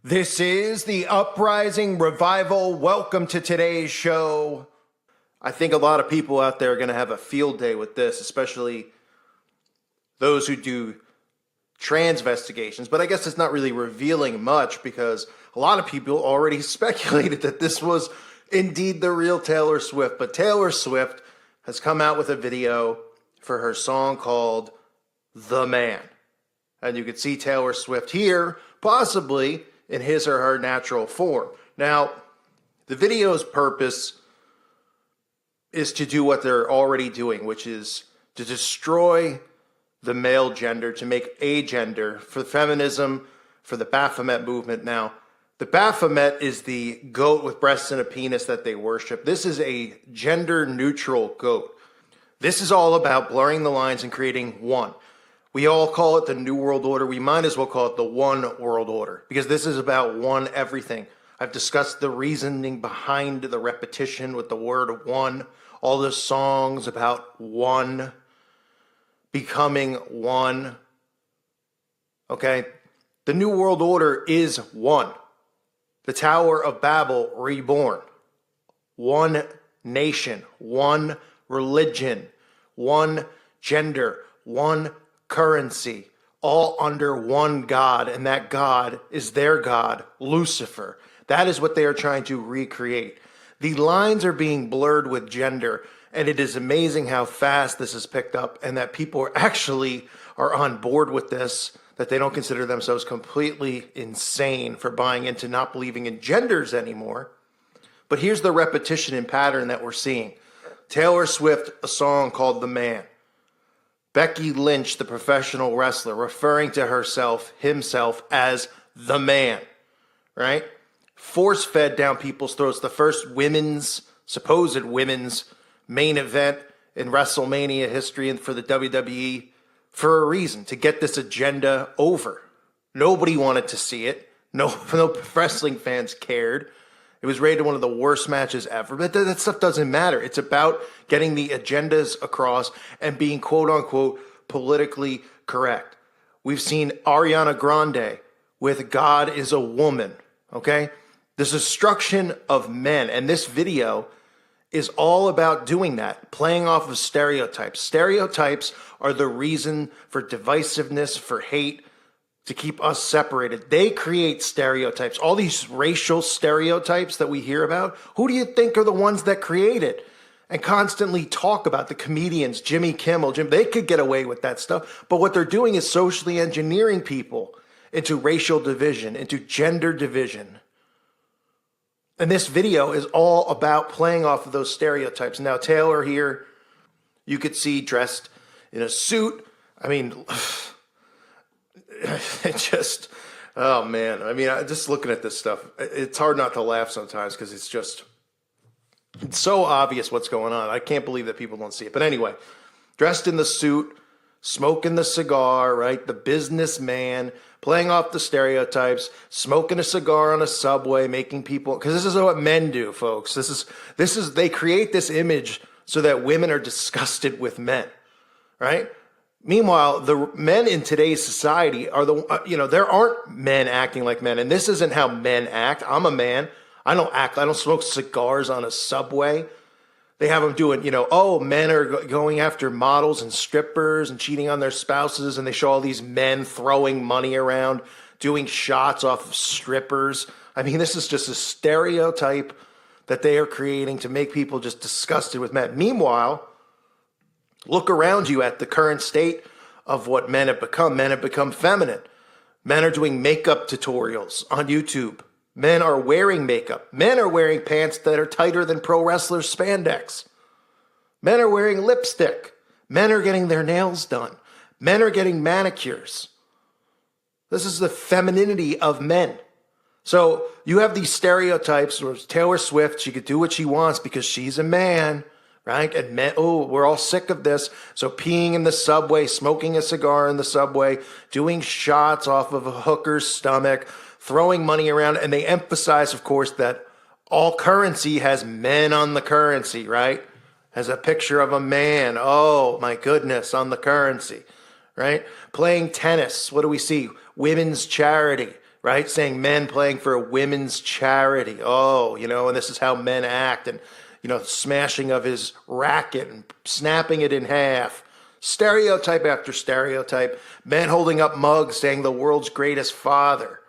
This is the Uprising Revival. Welcome to today's show. I think a lot of people out there are going to have a field day with this, especially those who do trans investigations. But I guess it's not really revealing much because a lot of people already speculated that this was indeed the real Taylor Swift. But Taylor Swift has come out with a video for her song called The Man. And you can see Taylor Swift here, possibly in his or her natural form. Now, the video's purpose is to do what they're already doing, which is to destroy the male gender, to make a gender for feminism, for the Baphomet movement. Now, the Baphomet is the goat with breasts and a penis that they worship. This is a gender-neutral goat. This is all about blurring the lines and creating one. We all call it the New World Order. We might as well call it the One World Order because this is about one everything. I've discussed the reasoning behind the repetition with the word one, all the songs about one, becoming one. Okay? The New World Order is one. The Tower of Babel reborn. One nation, one religion, one gender, one currency, all under one God, and that God is their God, Lucifer. That is what they are trying to recreate. The lines are being blurred with gender, and it is amazing how fast this is picked up and that people are on board with this, that they don't consider themselves completely insane for buying into not believing in genders anymore. But here's the repetition and pattern that we're seeing. Taylor Swift, a song called The Man. Becky Lynch, the professional wrestler, referring to himself as the man, right? Force-fed down people's throats. The first supposed women's main event in WrestleMania history and for the WWE for a reason, to get this agenda over. Nobody wanted to see it. No wrestling fans cared. It was rated one of the worst matches ever, but that stuff doesn't matter. It's about getting the agendas across and being quote-unquote politically correct. We've seen Ariana Grande with God is a Woman, okay? The destruction of men, and this video is all about doing that, playing off of stereotypes. Stereotypes are the reason for divisiveness, for hate, to keep us separated. They create stereotypes. All these racial stereotypes that we hear about, who do you think are the ones that create it and constantly talk about? The comedians, Jimmy Kimmel, they could get away with that stuff. But what they're doing is socially engineering people into racial division, into gender division. And this video is all about playing off of those stereotypes. Now, Taylor here, you could see dressed in a suit. I mean, it just, oh man. I mean, just looking at this stuff, it's hard not to laugh sometimes because it's so obvious what's going on. I can't believe that people don't see it. But anyway, dressed in the suit, smoking the cigar, right? The businessman, playing off the stereotypes, smoking a cigar on a subway, making people, because this is what men do, folks. They create this image so that women are disgusted with men, right? Meanwhile, the men in today's society are there aren't men acting like men. And this isn't how men act. I'm a man. I don't smoke cigars on a subway. They have them doing, men are going after models and strippers and cheating on their spouses. And they show all these men throwing money around, doing shots off of strippers. I mean, this is just a stereotype that they are creating to make people just disgusted with men. Meanwhile, look around you at the current state of what men have become. Men have become feminine. Men are doing makeup tutorials on YouTube. Men are wearing makeup. Men are wearing pants that are tighter than pro wrestlers' spandex. Men are wearing lipstick. Men are getting their nails done. Men are getting manicures. This is the femininity of men. So you have these stereotypes where Taylor Swift, she could do what she wants because she's a man. Right? And men, we're all sick of this. So peeing in the subway, smoking a cigar in the subway, doing shots off of a hooker's stomach, throwing money around. And they emphasize, of course, that all currency has men on the currency, right? Has a picture of a man. Oh, my goodness, on the currency, right? Playing tennis. What do we see? Women's charity. right? Saying men playing for a women's charity. Oh, and this is how men act. And, smashing of his racket and snapping it in half. Stereotype after stereotype. Men holding up mugs saying the world's greatest father.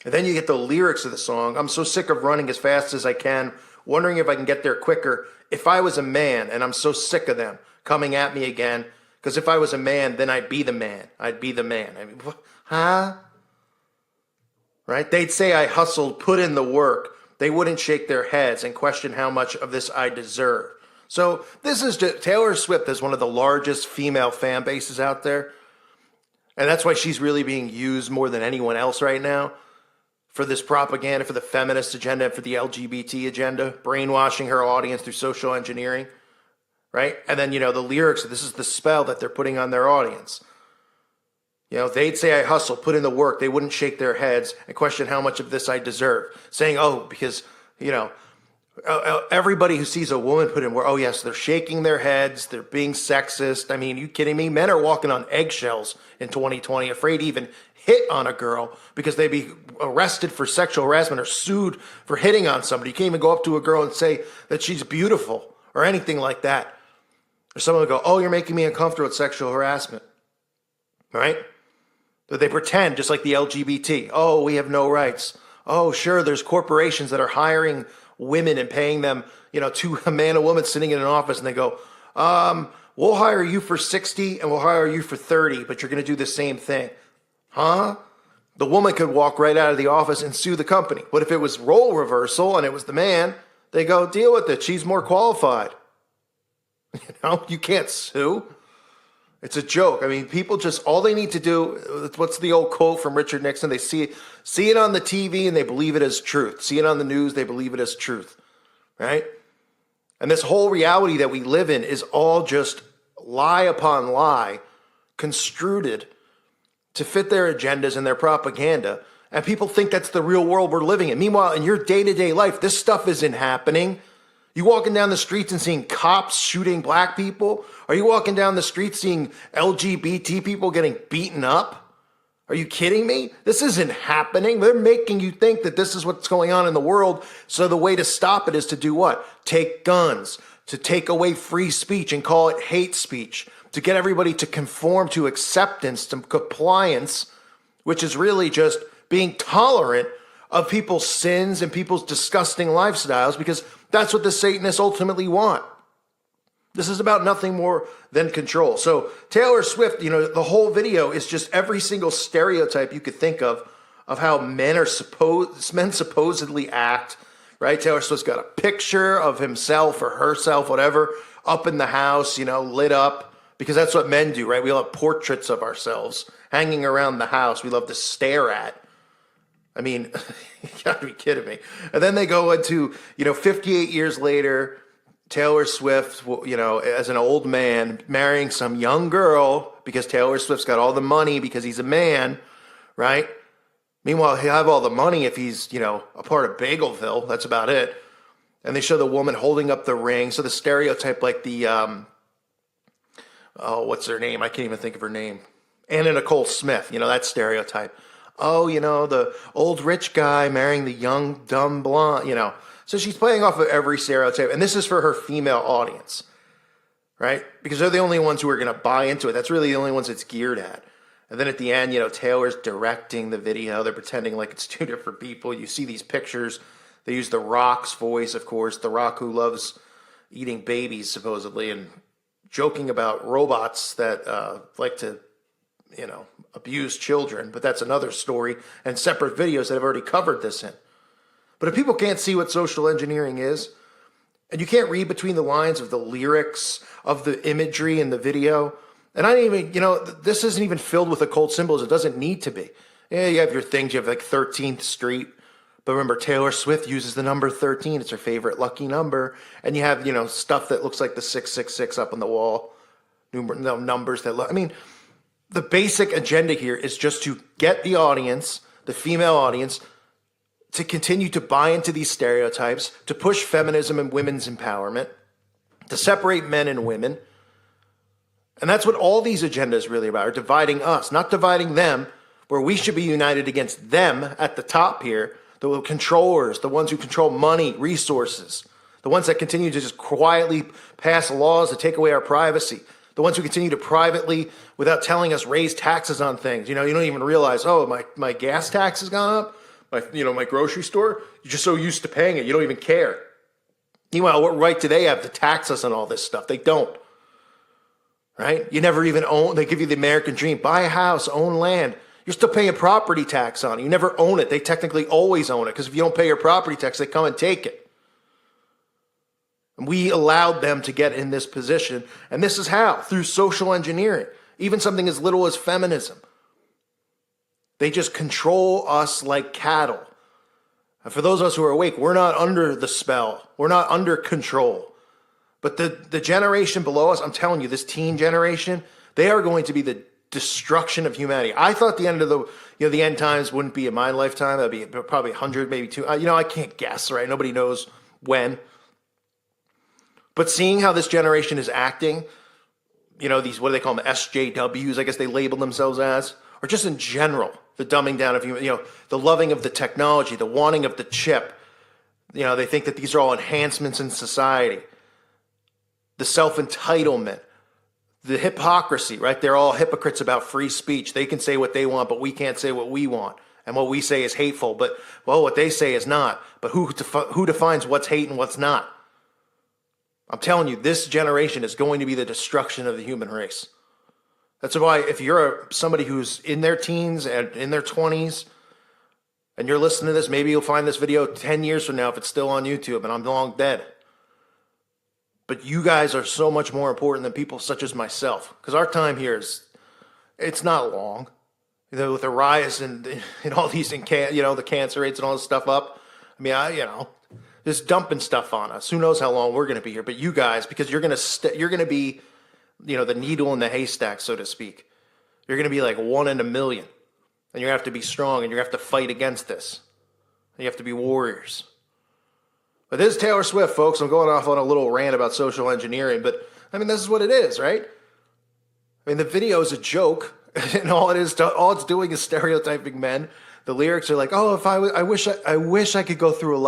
And then you get the lyrics of the song. I'm so sick of running as fast as I can, wondering if I can get there quicker. If I was a man, and I'm so sick of them coming at me again, because if I was a man, then I'd be the man. I'd be the man. I mean, huh? Right? They'd say I hustled, put in the work. They wouldn't shake their heads and question how much of this I deserve. So this is just, Taylor Swift is one of the largest female fan bases out there. And that's why she's really being used more than anyone else right now for this propaganda, for the feminist agenda, and for the LGBT agenda, brainwashing her audience through social engineering, right? And then, the lyrics, this is the spell that they're putting on their audience. They'd say I hustle, put in the work. They wouldn't shake their heads and question how much of this I deserve. Saying, because, everybody who sees a woman put in work, oh yes, they're shaking their heads, they're being sexist. I mean, you kidding me? Men are walking on eggshells in 2020, afraid to even hit on a girl because they'd be arrested for sexual harassment or sued for hitting on somebody. You can't even go up to a girl and say that she's beautiful or anything like that. Or someone will go, oh, you're making me uncomfortable with sexual harassment, right? But they pretend, just like the LGBT. Oh, we have no rights. Oh, sure, there's corporations that are hiring women and paying them, to a man and woman sitting in an office, and they go, we'll hire you for 60 and we'll hire you for 30, but you're going to do the same thing. Huh? The woman could walk right out of the office and sue the company. But if it was role reversal and it was the man, they go, deal with it. She's more qualified. You can't sue. It's a joke. I mean, people just, all they need to do, what's the old quote from Richard Nixon? They see it on the TV and they believe it as truth. See it on the news, they believe it as truth, right? And this whole reality that we live in is all just lie upon lie, construed to fit their agendas and their propaganda. And people think that's the real world we're living in. Meanwhile, in your day-to-day life, this stuff isn't happening. You walking down the streets and seeing cops shooting black people? Are you walking down the street seeing LGBT people getting beaten up? Are you kidding me? This isn't happening. They're making you think that this is what's going on in the world. So the way to stop it is to do what? Take guns, to take away free speech and call it hate speech, to get everybody to conform to acceptance, to compliance, which is really just being tolerant of people's sins and people's disgusting lifestyles, because that's what the Satanists ultimately want. This is about nothing more than control. So Taylor Swift, the whole video is just every single stereotype you could think of how men supposedly act, right? Taylor Swift's got a picture of himself or herself, whatever, up in the house, lit up, because that's what men do, right? We all have portraits of ourselves hanging around the house we love to stare at. I mean, you gotta be kidding me. And then they go into, 58 years later, Taylor Swift, as an old man, marrying some young girl because Taylor Swift's got all the money because he's a man, right? Meanwhile, he'll have all the money if he's, a part of Bagelville. That's about it. And they show the woman holding up the ring. So the stereotype, like the, what's her name? I can't even think of her name. Anna Nicole Smith, that stereotype. Oh, the old rich guy marrying the young, dumb blonde, So she's playing off of every stereotype. And this is for her female audience, right? Because they're the only ones who are going to buy into it. That's really the only ones it's geared at. And then at the end, Taylor's directing the video. They're pretending like it's two different people. You see these pictures. They use The Rock's voice, of course. The Rock, who loves eating babies, supposedly, and joking about robots that like to abuse children, but that's another story and separate videos that have already covered this in. But if people can't see what social engineering is, and you can't read between the lines of the lyrics, of the imagery in the video, and I didn't even, this isn't even filled with occult symbols. It doesn't need to be. Yeah, you have your things. You have like 13th Street. But remember, Taylor Swift uses the number 13. It's her favorite lucky number. And you have, stuff that looks like the 666 up on the wall. Numbers that look, the basic agenda here is just to get the audience, the female audience, to continue to buy into these stereotypes, to push feminism and women's empowerment, to separate men and women. And that's what all these agendas really about, are dividing us, not dividing them, where we should be united against them at the top here, the controllers, the ones who control money, resources, the ones that continue to just quietly pass laws to take away our privacy, the ones who continue to privately, without telling us, raise taxes on things. You don't even realize, oh, my gas tax has gone up, my grocery store. You're just so used to paying it, you don't even care. Meanwhile, what right do they have to tax us on all this stuff? They don't. Right? You never even own, they give you the American dream. Buy a house, own land. You're still paying property tax on it. You never own it. They technically always own it, because if you don't pay your property tax, they come and take it. And we allowed them to get in this position. And this is how? Through social engineering. Even something as little as feminism. They just control us like cattle. And for those of us who are awake, we're not under the spell. We're not under control. But the generation below us, I'm telling you, this teen generation, they are going to be the destruction of humanity. I thought the end of the end times wouldn't be in my lifetime. That'd be probably 100, maybe 2. I can't guess, right? Nobody knows when. But seeing how this generation is acting, these, what do they call them, SJWs, I guess they label themselves as, or just in general, the dumbing down of human, the loving of the technology, the wanting of the chip. They think that these are all enhancements in society. The self-entitlement, the hypocrisy, right? They're all hypocrites about free speech. They can say what they want, but we can't say what we want. And what we say is hateful, but, what they say is not. But who defines what's hate and what's not? I'm telling you, this generation is going to be the destruction of the human race. That's why if you're somebody who's in their teens and in their 20s, and you're listening to this, maybe you'll find this video 10 years from now if it's still on YouTube and I'm long dead. But you guys are so much more important than people such as myself, because our time here it's not long. With the rise and all these, the cancer rates and all this stuff up. Just dumping stuff on us. Who knows how long we're going to be here? But you guys, because you're going to be, the needle in the haystack, so to speak. You're going to be like one in a million, and you have to be strong, and you have to fight against this. And you have to be warriors. But this is Taylor Swift, folks. I'm going off on a little rant about social engineering, but this is what it is, right? The video is a joke, and all it's doing is stereotyping men. The lyrics are like, oh, if I wish I could go through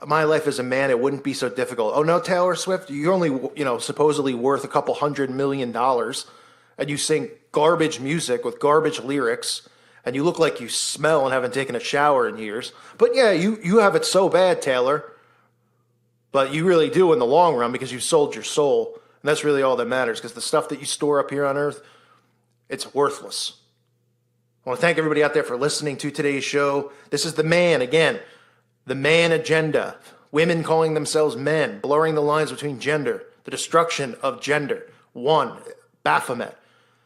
my life as a man, it wouldn't be so difficult. Oh no, Taylor Swift, you're only, supposedly worth a couple $100 million, and you sing garbage music with garbage lyrics, and you look like you smell and haven't taken a shower in years. But yeah, you have it so bad, Taylor. But you really do in the long run, because you sold your soul. And that's really all that matters, because the stuff that you store up here on earth, it's worthless. I want to thank everybody out there for listening to today's show. This is the man, again, the man agenda. Women calling themselves men, blurring the lines between gender, the destruction of gender. Baphomet.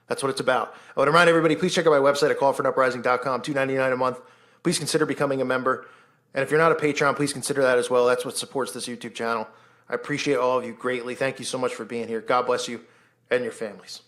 That's what it's about. I want to remind everybody, please check out my website at callforuprising.com, $2.99 a month. Please consider becoming a member. And if you're not a Patreon, please consider that as well. That's what supports this YouTube channel. I appreciate all of you greatly. Thank you so much for being here. God bless you and your families.